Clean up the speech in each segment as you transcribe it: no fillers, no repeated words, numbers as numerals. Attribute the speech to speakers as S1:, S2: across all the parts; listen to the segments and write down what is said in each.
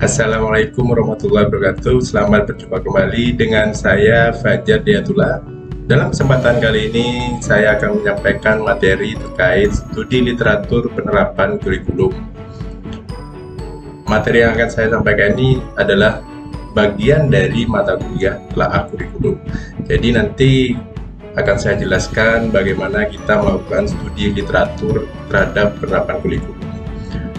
S1: Assalamualaikum warahmatullahi wabarakatuh. Selamat berjumpa kembali dengan saya Fajar Diatullah. Dalam kesempatan kali ini saya akan menyampaikan materi terkait studi literatur penerapan kurikulum. Materi yang akan saya sampaikan ini adalah bagian dari mata kuliah telaah kurikulum. Jadi nanti akan saya jelaskan bagaimana kita melakukan studi literatur terhadap penerapan kurikulum.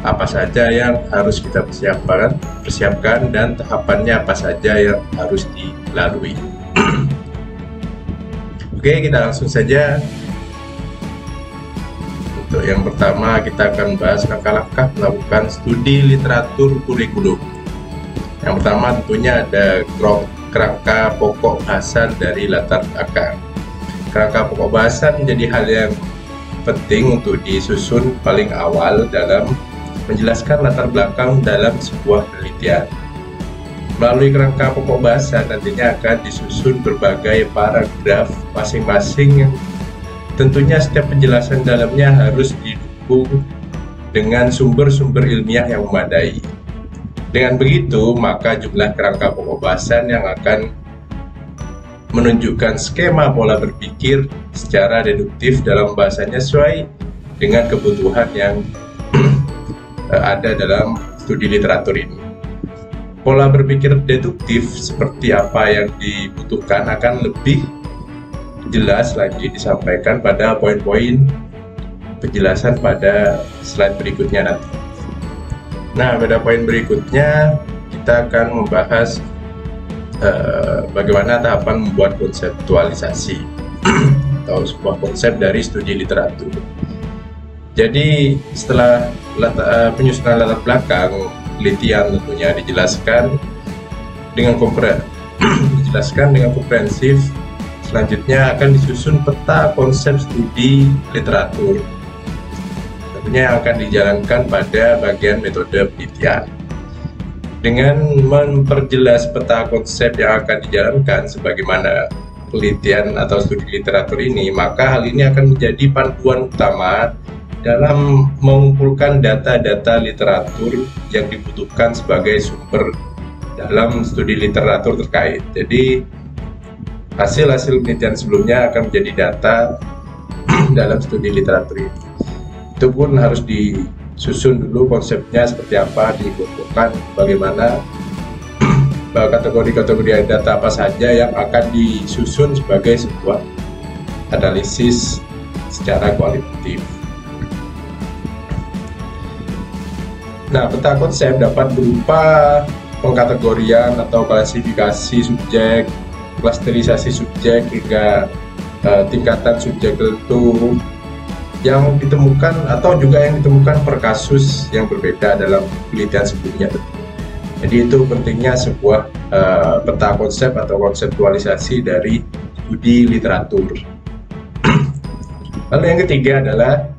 S1: Apa saja yang harus kita persiapkan dan tahapannya apa saja yang harus dilalui. Oke, kita langsung saja. Untuk yang pertama kita akan bahas langkah-langkah melakukan studi literatur kurikulum. Yang pertama tentunya ada kerangka pokok bahasan dari latar belakang. Kerangka pokok bahasan menjadi hal yang penting untuk disusun paling awal dalam menjelaskan latar belakang dalam sebuah penelitian. Melalui kerangka pokok bahasan nantinya akan disusun berbagai paragraf masing-masing yang tentunya setiap penjelasan dalamnya harus didukung dengan sumber-sumber ilmiah yang memadai. Dengan begitu, maka jumlah kerangka pokok bahasan yang akan menunjukkan skema pola berpikir secara deduktif dalam bahasanya sesuai dengan kebutuhan yang ada dalam studi literatur ini. Pola berpikir deduktif seperti apa yang dibutuhkan akan lebih jelas lagi disampaikan pada poin-poin penjelasan pada slide berikutnya nanti. Nah, pada poin berikutnya kita akan membahas bagaimana tahapan membuat konseptualisasi atau sebuah konsep dari studi literatur. Jadi setelah penyusunan latar belakang penelitian tentunya dijelaskan dengan komprehensif. Selanjutnya akan disusun peta konsep studi literatur. Tentunya yang akan dijalankan pada bagian metode penelitian. Dengan memperjelas peta konsep yang akan dijalankan sebagaimana penelitian atau studi literatur ini, maka hal ini akan menjadi panduan utama dalam mengumpulkan data-data literatur yang dibutuhkan sebagai sumber dalam studi literatur terkait. Jadi hasil-hasil penelitian sebelumnya akan menjadi data dalam studi literatur ini. Itu pun harus disusun dulu konsepnya seperti apa, dikumpulkan bagaimana kategori-kategori data apa saja yang akan disusun sebagai sebuah analisis secara kualitatif. Nah, peta konsep dapat berupa pengkategorian atau klasifikasi subjek, klasterisasi subjek hingga tingkatan subjek tertentu yang ditemukan atau juga yang ditemukan per kasus yang berbeda dalam penelitian sebelumnya. Jadi itu pentingnya sebuah peta konsep atau konseptualisasi dari studi literatur. Lalu yang ketiga adalah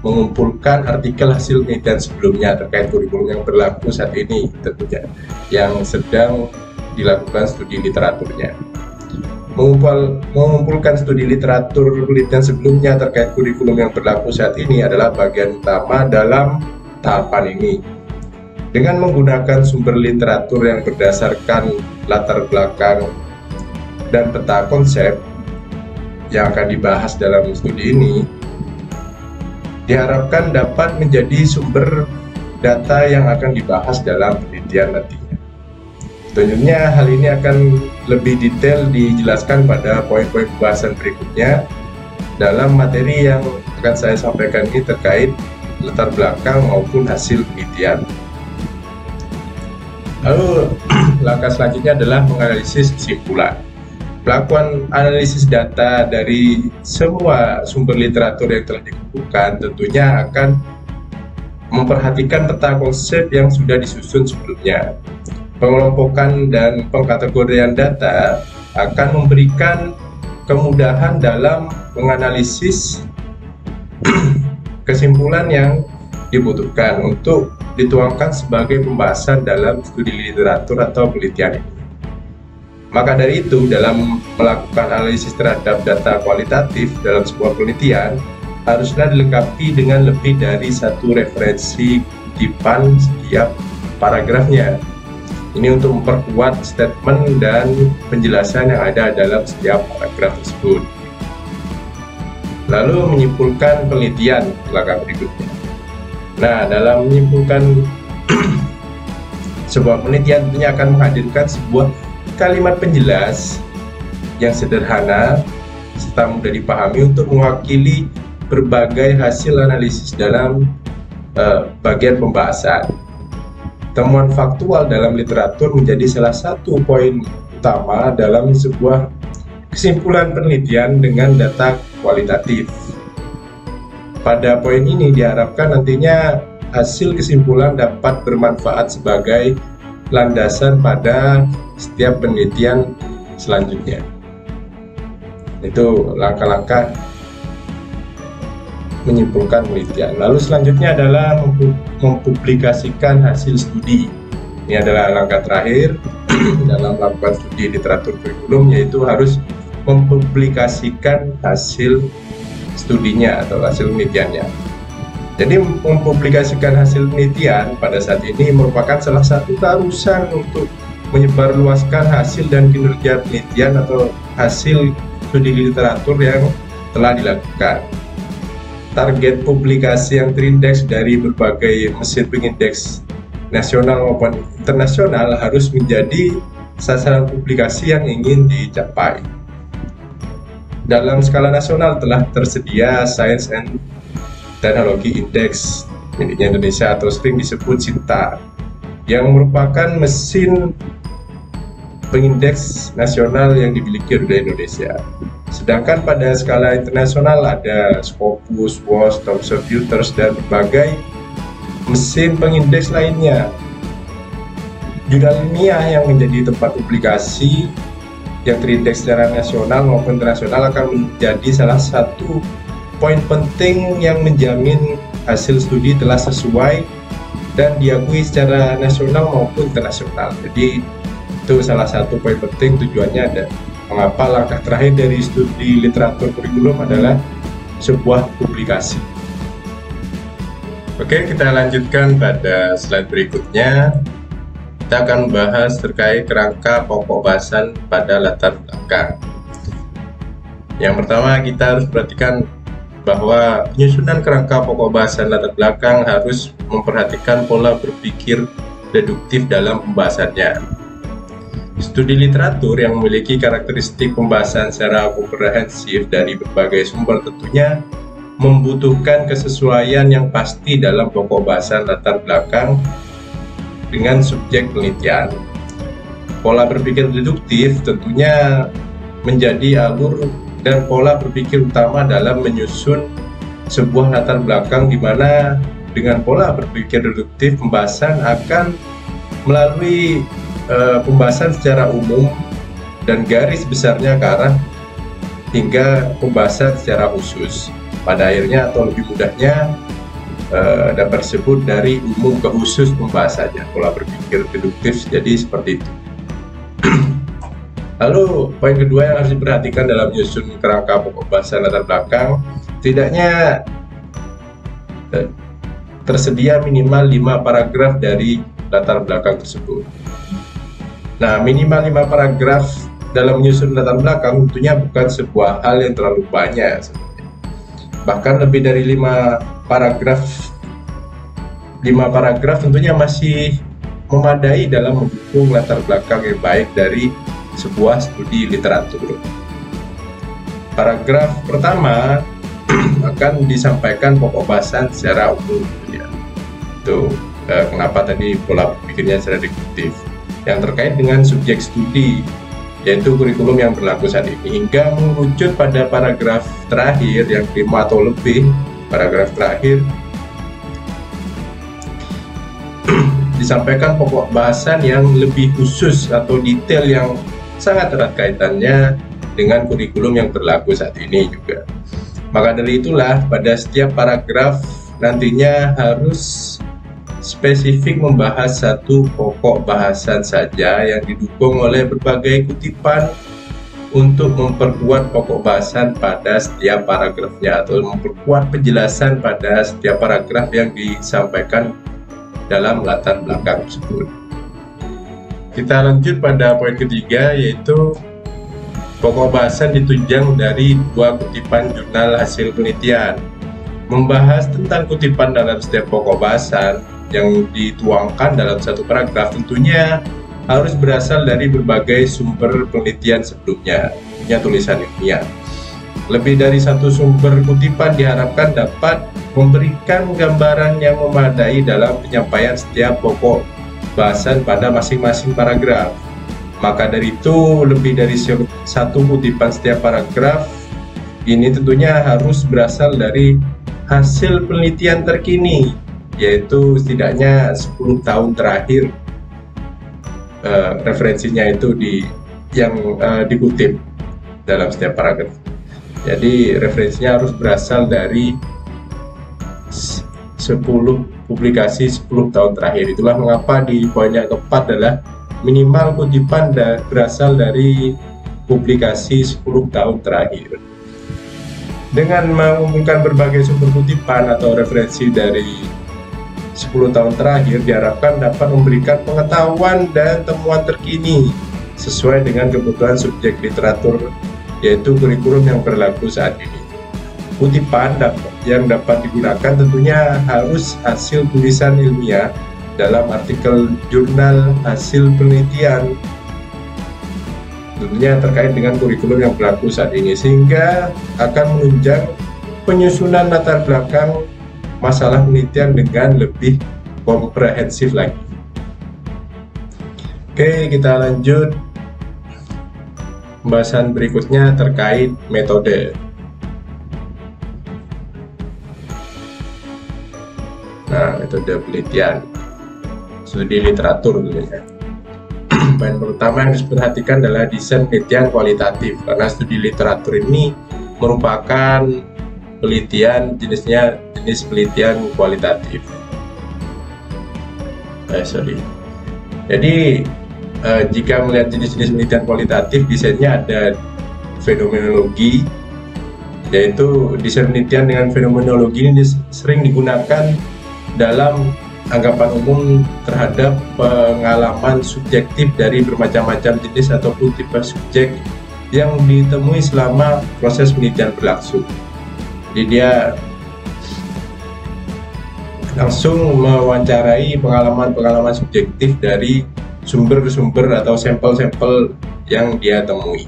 S1: mengumpulkan artikel hasil penelitian sebelumnya terkait kurikulum yang berlaku saat ini tentunya yang sedang dilakukan studi literaturnya. Mengumpulkan studi literatur penelitian sebelumnya terkait kurikulum yang berlaku saat ini adalah bagian utama dalam tahapan ini. Dengan menggunakan sumber literatur yang berdasarkan latar belakang dan peta konsep yang akan dibahas dalam studi ini, diharapkan dapat menjadi sumber data yang akan dibahas dalam penelitian nantinya. Tentunya hal ini akan lebih detail dijelaskan pada poin-poin pembahasan berikutnya dalam materi yang akan saya sampaikan ini terkait latar belakang maupun hasil penelitian. Lalu langkah selanjutnya adalah menganalisis kesimpulan. Pelakuan analisis data dari semua sumber literatur yang telah dikumpulkan tentunya akan memperhatikan peta konsep yang sudah disusun sebelumnya. Pengelompokan dan pengkategorian data akan memberikan kemudahan dalam menganalisis kesimpulan yang dibutuhkan untuk dituangkan sebagai pembahasan dalam studi literatur atau penelitian ini. Maka dari itu, dalam melakukan analisis terhadap data kualitatif dalam sebuah penelitian, haruslah dilengkapi dengan lebih dari satu referensi kutipan setiap paragrafnya. Ini untuk memperkuat statement dan penjelasan yang ada dalam setiap paragraf tersebut. Lalu menyimpulkan penelitian langkah berikutnya. Nah, dalam menyimpulkan sebuah penelitian tentunya akan menghadirkan sebuah kalimat penjelas yang sederhana serta mudah dipahami untuk mewakili berbagai hasil analisis dalam bagian pembahasan. Temuan faktual dalam literatur menjadi salah satu poin utama dalam sebuah kesimpulan penelitian dengan data kualitatif. Pada poin ini diharapkan nantinya hasil kesimpulan dapat bermanfaat sebagai landasan pada setiap penelitian selanjutnya. Itu langkah-langkah menyimpulkan penelitian. Lalu selanjutnya adalah mempublikasikan hasil studi. Ini adalah langkah terakhir dalam melakukan studi literatur kurikulum, yaitu harus mempublikasikan hasil studinya atau hasil penelitiannya. Jadi mempublikasikan hasil penelitian pada saat ini merupakan salah satu keharusan untuk menyebarluaskan hasil dan kinerja penelitian atau hasil studi literatur yang telah dilakukan. Target publikasi yang terindeks dari berbagai mesin pengindeks nasional maupun internasional harus menjadi sasaran publikasi yang ingin dicapai. Dalam skala nasional telah tersedia Science and Technology Index miliknya Indonesia atau sering disebut SINTA, yang merupakan mesin pengindeks nasional yang dimiliki oleh Indonesia. Sedangkan pada skala internasional ada Scopus, WOS, Thomson Reuters, dan berbagai mesin pengindeks lainnya. Jurnal ilmiah yang menjadi tempat publikasi yang terindeks secara nasional maupun internasional akan menjadi salah satu poin penting yang menjamin hasil studi telah sesuai dan diakui secara nasional maupun internasional. Jadi itu salah satu poin penting, tujuannya ada mengapa langkah terakhir dari studi literatur kurikulum adalah sebuah publikasi. Oke, kita lanjutkan pada slide berikutnya. Kita akan membahas terkait kerangka pokok bahasan pada latar belakang. Yang pertama, kita harus perhatikan bahwa penyusunan kerangka pokok bahasan latar belakang harus memperhatikan pola berpikir deduktif dalam pembahasannya. Studi literatur yang memiliki karakteristik pembahasan secara komprehensif dari berbagai sumber tentunya membutuhkan kesesuaian yang pasti dalam pokok bahasan latar belakang dengan subjek penelitian. Pola berpikir deduktif tentunya menjadi alur dan pola berpikir utama dalam menyusun sebuah latar belakang, di mana dengan pola berpikir deduktif pembahasan akan melalui pembahasan secara umum dan garis besarnya ke arah hingga pembahasan secara khusus. Pada akhirnya atau lebih mudahnya dapat disebut dari umum ke khusus pembahasannya. Pola berpikir deduktif jadi seperti itu. Lalu poin kedua yang harus diperhatikan dalam menyusun kerangka pokok bahasan latar belakang, setidaknya tersedia minimal 5 paragraf dari latar belakang tersebut. Nah, minimal 5 paragraf dalam menyusun latar belakang tentunya bukan sebuah hal yang terlalu banyak. Bahkan lebih dari 5 paragraf tentunya masih memadai dalam mendukung latar belakang yang baik dari sebuah studi literatur. Paragraf pertama akan disampaikan pokok bahasan secara umum. Ya. Itu kenapa tadi pola berpikirnya secara deduktif yang terkait dengan subjek studi, yaitu kurikulum yang berlaku saat ini, hingga mengerucut pada paragraf terakhir yang 5 atau lebih paragraf terakhir disampaikan pokok bahasan yang lebih khusus atau detail yang sangat erat kaitannya dengan kurikulum yang berlaku saat ini juga. Maka dari itulah pada setiap paragraf nantinya harus spesifik membahas satu pokok bahasan saja yang didukung oleh berbagai kutipan untuk memperkuat pokok bahasan pada setiap paragrafnya atau memperkuat penjelasan pada setiap paragraf yang disampaikan dalam latar belakang tersebut. Kita lanjut pada poin ketiga, yaitu pokok bahasan ditunjang dari 2 kutipan jurnal hasil penelitian. Membahas tentang kutipan dalam setiap pokok bahasan yang dituangkan dalam satu paragraf tentunya harus berasal dari berbagai sumber penelitian sebelumnya, tulisan ilmiah. Lebih dari satu sumber kutipan diharapkan dapat memberikan gambaran yang memadai dalam penyampaian setiap pokok bahasan pada masing-masing paragraf. Maka dari itu, lebih dari satu kutipan setiap paragraf ini tentunya harus berasal dari hasil penelitian terkini, yaitu setidaknya 10 tahun terakhir referensinya itu yang dikutip dalam setiap paragraf. Jadi referensinya harus berasal dari 10 publikasi 10 tahun terakhir. Itulah mengapa di poin yang keempat adalah minimal kutipan berasal dari publikasi 10 tahun terakhir. Dengan mengumpulkan berbagai sumber kutipan atau referensi dari 10 tahun terakhir diharapkan dapat memberikan pengetahuan dan temuan terkini sesuai dengan kebutuhan subjek literatur, yaitu kurikulum yang berlaku saat ini. Kutipan yang dapat digunakan tentunya harus hasil tulisan ilmiah dalam artikel jurnal hasil penelitian, tentunya terkait dengan kurikulum yang berlaku saat ini, sehingga akan menunjang penyusunan latar belakang masalah penelitian dengan lebih komprehensif lagi. Oke, kita lanjut. Pembahasan berikutnya terkait metode. Nah, metode penelitian, studi literatur tentunya. Poin pertama yang harus diperhatikan adalah desain penelitian kualitatif, karena studi literatur ini merupakan penelitian jenis penelitian kualitatif. Jadi jika melihat jenis-jenis penelitian kualitatif, desainnya ada fenomenologi, yaitu desain penelitian dengan fenomenologi ini sering digunakan dalam anggapan umum terhadap pengalaman subjektif dari bermacam-macam jenis ataupun tipe subjek yang ditemui selama proses penelitian berlangsung. Jadi dia langsung mewawancarai pengalaman-pengalaman subjektif dari sumber-sumber atau sampel-sampel yang dia temui.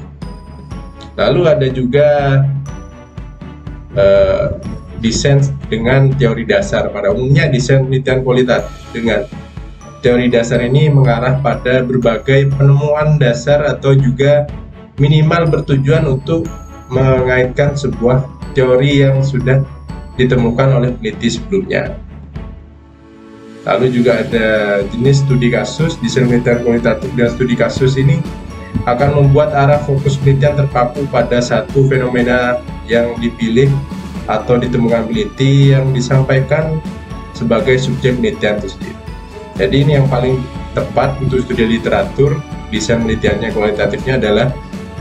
S1: Lalu ada juga desain dengan teori dasar. Pada umumnya desain penelitian kualitatif dengan teori dasar ini mengarah pada berbagai penemuan dasar atau juga minimal bertujuan untuk mengaitkan sebuah teori yang sudah ditemukan oleh peneliti sebelumnya. Lalu juga ada jenis studi kasus. Desain penelitian kualitatif dan studi kasus ini akan membuat arah fokus penelitian terpaku pada satu fenomena yang dipilih atau ditemukan peneliti yang disampaikan sebagai subjek penelitian itu sendiri. Jadi ini yang paling tepat untuk studi literatur. Desain penelitiannya kualitatifnya adalah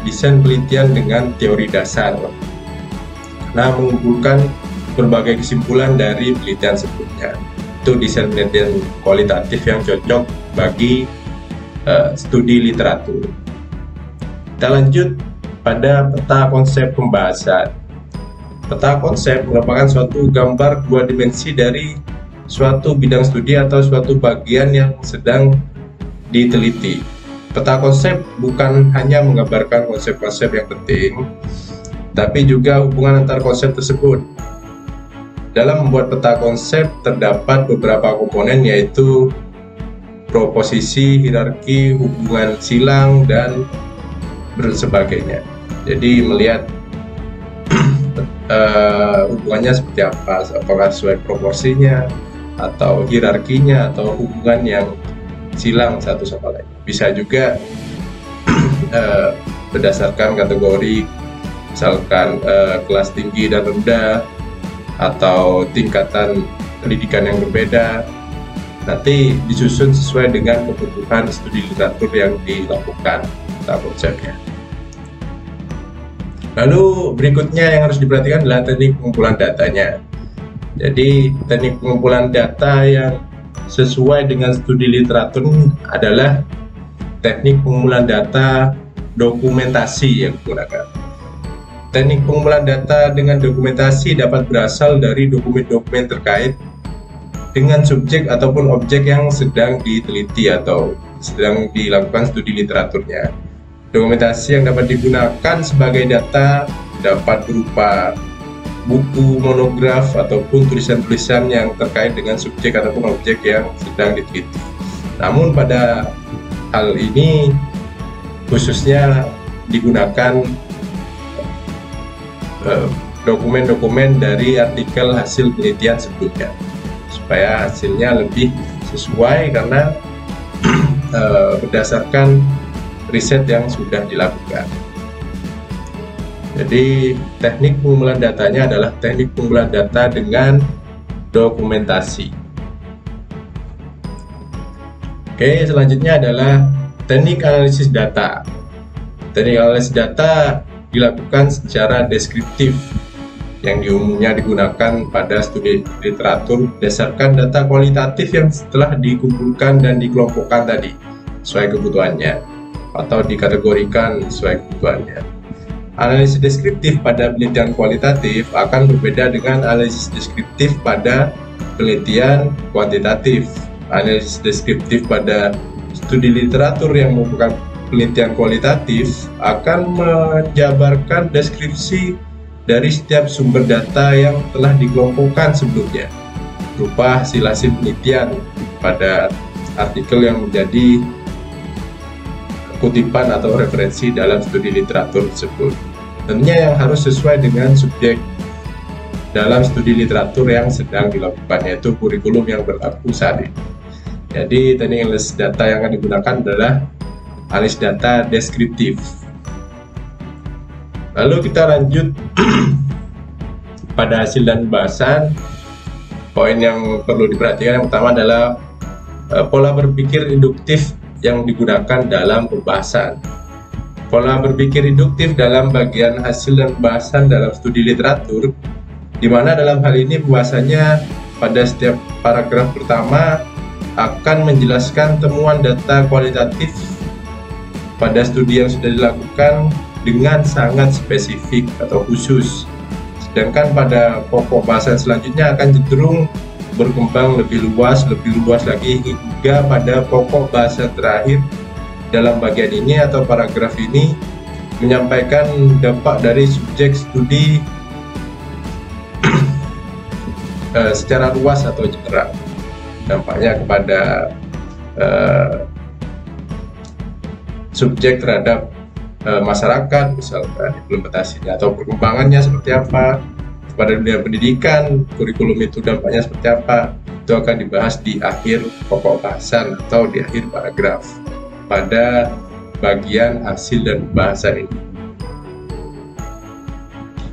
S1: desain penelitian dengan teori dasar. Nah, mengumpulkan berbagai kesimpulan dari penelitian sebelumnya. Itu desain penelitian kualitatif yang cocok bagi studi literatur. Kita lanjut pada peta konsep pembahasan. Peta konsep merupakan suatu gambar 2 dimensi dari suatu bidang studi atau suatu bagian yang sedang diteliti. Peta konsep bukan hanya menggambarkan konsep-konsep yang penting, tapi juga hubungan antar konsep tersebut. Dalam membuat peta konsep terdapat beberapa komponen, yaitu proposisi, hierarki, hubungan silang, dan sebagainya. Jadi melihat hubungannya seperti apa, apakah sesuai proporsinya atau hierarkinya atau hubungan yang silang satu sama lain. Bisa juga berdasarkan kategori, misalkan kelas tinggi dan rendah atau tingkatan pendidikan yang berbeda, nanti disusun sesuai dengan kebutuhan studi literatur yang dilakukan tentang konsepnya. Lalu berikutnya yang harus diperhatikan adalah teknik pengumpulan datanya. Jadi teknik pengumpulan data yang sesuai dengan studi literatur adalah teknik pengumpulan data dokumentasi yang digunakan. Teknik pengumpulan data dengan dokumentasi dapat berasal dari dokumen-dokumen terkait dengan subjek ataupun objek yang sedang diteliti atau sedang dilakukan studi literaturnya. Dokumentasi yang dapat digunakan sebagai data dapat berupa buku, monograf, ataupun tulisan-tulisan yang terkait dengan subjek ataupun objek yang sedang diteliti. Namun pada hal ini khususnya digunakan dokumen-dokumen dari artikel hasil penelitian sebelumnya supaya hasilnya lebih sesuai karena berdasarkan riset yang sudah dilakukan. Jadi teknik pengumpulan datanya adalah teknik pengumpulan data dengan dokumentasi. Oke, selanjutnya adalah teknik analisis data. Teknik analisis data dilakukan secara deskriptif yang umumnya digunakan pada studi literatur berdasarkan data kualitatif yang setelah dikumpulkan dan dikelompokkan tadi sesuai kebutuhannya atau dikategorikan sesuai kebutuhannya. Analisis deskriptif pada penelitian kualitatif akan berbeda dengan analisis deskriptif pada penelitian kuantitatif. Analisis deskriptif pada studi literatur yang merupakan penelitian kualitatif akan menjabarkan deskripsi dari setiap sumber data yang telah dikelompokkan sebelumnya berupa hasil-hasil penelitian pada artikel yang menjadi kutipan atau referensi dalam studi literatur tersebut. Tentunya yang harus sesuai dengan subjek dalam studi literatur yang sedang dilakukan, yaitu kurikulum yang berlaku saat ini. Jadi teknik analisis data yang akan digunakan adalah analisis data deskriptif. Lalu kita lanjut pada hasil dan pembahasan. Poin yang perlu diperhatikan yang pertama adalah pola berpikir induktif yang digunakan dalam pembahasan. Pola berpikir induktif dalam bagian hasil dan pembahasan dalam studi literatur, di mana dalam hal ini pembahasannya pada setiap paragraf pertama akan menjelaskan temuan data kualitatif pada studi yang sudah dilakukan dengan sangat spesifik atau khusus. Sedangkan pada pokok bahasan selanjutnya akan cenderung berkembang lebih luas lagi hingga pada pokok bahasa terakhir dalam bagian ini atau paragraf ini menyampaikan dampak dari subjek studi secara luas atau general, dampaknya kepada subjek terhadap masyarakat, misalkan implementasinya atau perkembangannya seperti apa, pada dunia pendidikan, kurikulum itu dampaknya seperti apa, itu akan dibahas di akhir pokok bahasan atau di akhir paragraf pada bagian hasil dan pembahasan ini.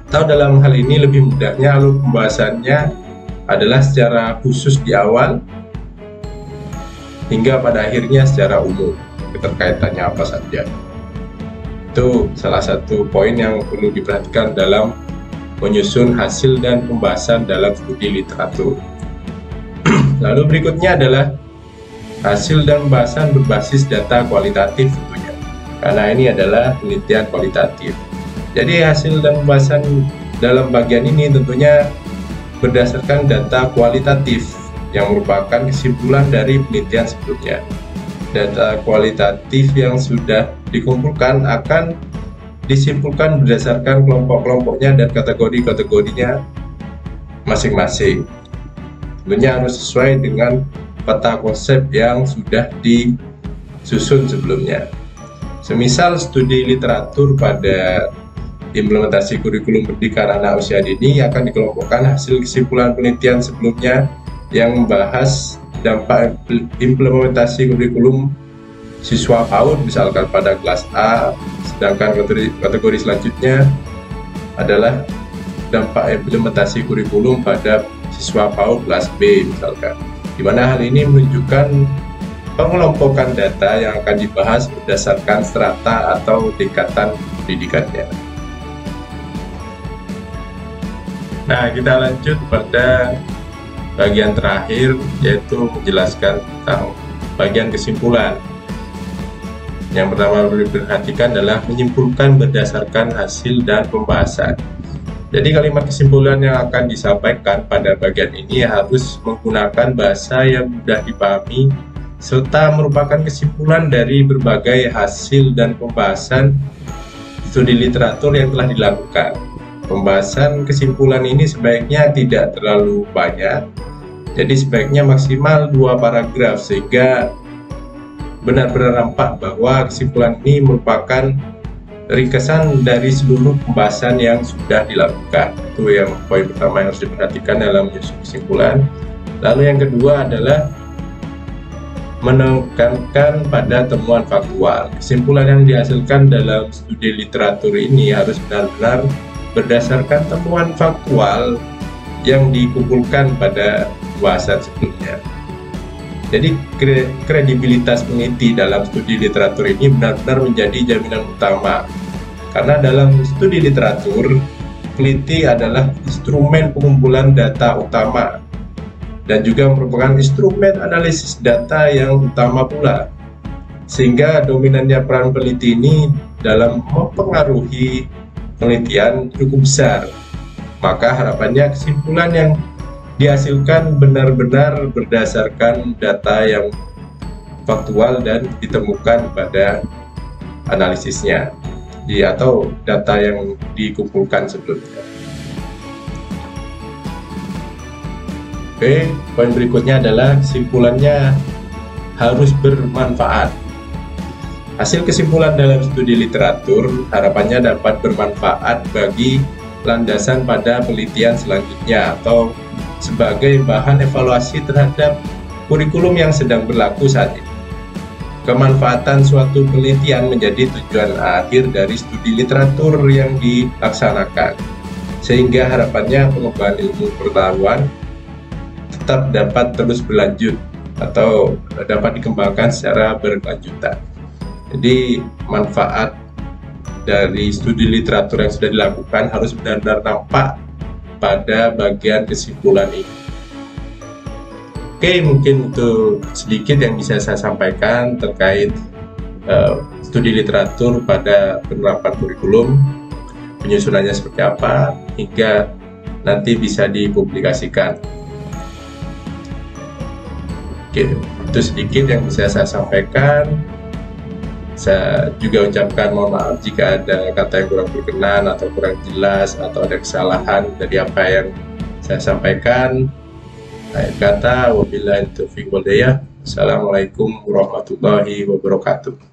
S1: Atau dalam hal ini lebih mudahnya alur pembahasannya adalah secara khusus di awal hingga pada akhirnya secara umum, keterkaitannya apa saja. Itu salah satu poin yang perlu diperhatikan dalam menyusun hasil dan pembahasan dalam studi literatur. Lalu berikutnya adalah hasil dan pembahasan berbasis data kualitatif tentunya, karena ini adalah penelitian kualitatif. Jadi hasil dan pembahasan dalam bagian ini tentunya berdasarkan data kualitatif yang merupakan kesimpulan dari penelitian sebelumnya. Data kualitatif yang sudah dikumpulkan akan disimpulkan berdasarkan kelompok-kelompoknya dan kategori-kategorinya masing-masing. Tentunya harus sesuai dengan peta konsep yang sudah disusun sebelumnya. Semisal studi literatur pada implementasi kurikulum pendidikan anak usia dini akan dikelompokkan hasil kesimpulan penelitian sebelumnya yang membahas dampak implementasi kurikulum siswa PAUD misalkan pada kelas A, sedangkan kategori selanjutnya adalah dampak implementasi kurikulum pada siswa PAUD kelas B misalkan, di mana hal ini menunjukkan pengelompokan data yang akan dibahas berdasarkan strata atau tingkatan pendidikannya. Nah, kita lanjut pada bagian terakhir, yaitu menjelaskan tentang bagian kesimpulan. Yang pertama perlu diperhatikan adalah menyimpulkan berdasarkan hasil dan pembahasan. Jadi kalimat kesimpulan yang akan disampaikan pada bagian ini harus menggunakan bahasa yang mudah dipahami serta merupakan kesimpulan dari berbagai hasil dan pembahasan studi literatur yang telah dilakukan. Pembahasan kesimpulan ini sebaiknya tidak terlalu banyak, jadi sebaiknya maksimal 2 paragraf sehingga benar-benar nampak bahwa kesimpulan ini merupakan ringkasan dari seluruh pembahasan yang sudah dilakukan. Itu yang poin pertama yang harus diperhatikan dalam menyusun kesimpulan. Lalu yang kedua adalah menekankan pada temuan faktual. Kesimpulan yang dihasilkan dalam studi literatur ini harus benar-benar berdasarkan temuan faktual yang dikumpulkan pada pembahasan sebelumnya. Jadi kredibilitas peneliti dalam studi literatur ini benar-benar menjadi jaminan utama. Karena dalam studi literatur, peneliti adalah instrumen pengumpulan data utama dan juga merupakan instrumen analisis data yang utama pula. Sehingga dominannya peran peneliti ini dalam mempengaruhi penelitian cukup besar. Maka harapannya kesimpulan yang dihasilkan benar-benar berdasarkan data yang faktual dan ditemukan pada analisisnya atau data yang dikumpulkan sebelumnya. Oke, poin berikutnya adalah kesimpulannya harus bermanfaat. Hasil kesimpulan dalam studi literatur harapannya dapat bermanfaat bagi landasan pada penelitian selanjutnya atau sebagai bahan evaluasi terhadap kurikulum yang sedang berlaku saat ini. Kemanfaatan suatu penelitian menjadi tujuan akhir dari studi literatur yang dilaksanakan, sehingga harapannya pengembangan ilmu pengetahuan tetap dapat terus berlanjut atau dapat dikembangkan secara berkelanjutan. Jadi manfaat dari studi literatur yang sudah dilakukan harus benar-benar nampak pada bagian kesimpulan ini. Oke, mungkin itu sedikit yang bisa saya sampaikan terkait studi literatur pada penerapan kurikulum, penyusunannya seperti apa, hingga nanti bisa dipublikasikan. Oke, itu sedikit yang bisa saya sampaikan. Saya juga ucapkan mohon maaf jika ada kata yang kurang berkenan atau kurang jelas atau ada kesalahan dari apa yang saya sampaikan. Akhir kata, wabillahi taufiq wal hidayah. Assalamualaikum warahmatullahi wabarakatuh.